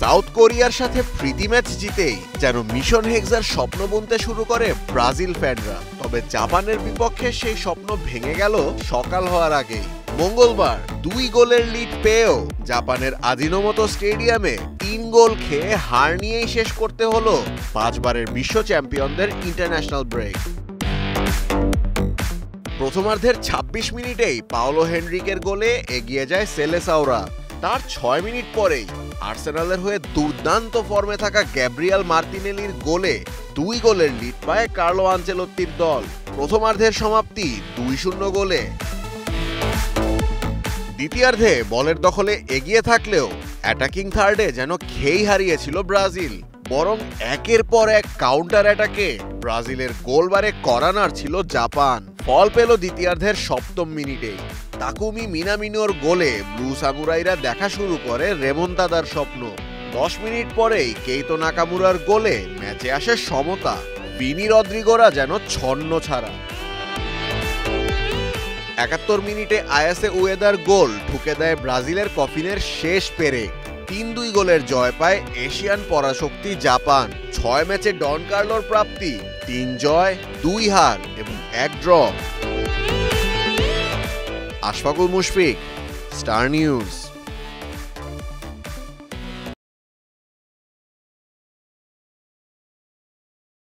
South কোরিয়ার সাথে প্রীতি match জিতেই যেন মিশন হেক্সার স্বপ্ন বুনতে শুরু করে ব্রাজিল ফ্যানরা। তবে জাপানের বিপক্ষে সেই স্বপ্ন ভেঙে গেল সকাল হওয়ার আগেই। মঙ্গলবার 2 গোলের লিড পেয়েও জাপানের আজিনোমোতো স্টেডিয়ামে 3 গোল খেয়ে হার নিয়েই শেষ করতে হলো 5 বারের বিশ্ব চ্যাম্পিয়নদের ইন্টারন্যাশনাল ব্রেক। প্রথমার্ধের 26 মিনিটেই পাওলো হেনরিকের গোলে এগিয়ে যায় সেলেসাওরা। তার 6 মিনিট পরেই আর্সেনালের হয়ে দুর্দান্ত ফর্মে থাকা গ্যাব্রিয়েল মার্তিনেলির গোলে 2 গোলের লিড পায় কার্লো আনচেলত্তির দল। প্রথমার্ধের সমাপ্তি 2-0 গোলে। দ্বিতীয়ার্ধে বলের দখলে এগিয়ে থাকলেও অ্যাটাকিং থার্ডে যেন খেই হারিয়েছিল ব্রাজিল। বরং একের পর এক কাউন্টার অ্যাটাকে ব্রাজিলের গোলবারে করানার ছিল জাপান। ফল পেল দ্বিতীয়ার্ধের 7ম মিনিটেই। তাকুমি মিনামিনোর গোলে ব্লু সামুরাইরা দেখা শুরু করে রেমন্তাদার স্বপ্ন। 10 মিনিট পরেই কেইতো নাকামুরার গোলে ম্যাচে আসে সমতা। ভিনি রদ্রিগোরা যেন ছন্ন ছাড়া। 71 মিনিটে আয়াসে উয়েদার গোল ঠুকে দেয় ব্রাজিলের কফিনের শেষ পেরেক। 3-2 গোলের জয় পায় এশিয়ান পরাশক্তি জাপান। 6 ম্যাচে ডন কার্লোর প্রাপ্তি 3 জয়, 2 হার এবং 1 draw. Ashfaqul Mushfiq, star news.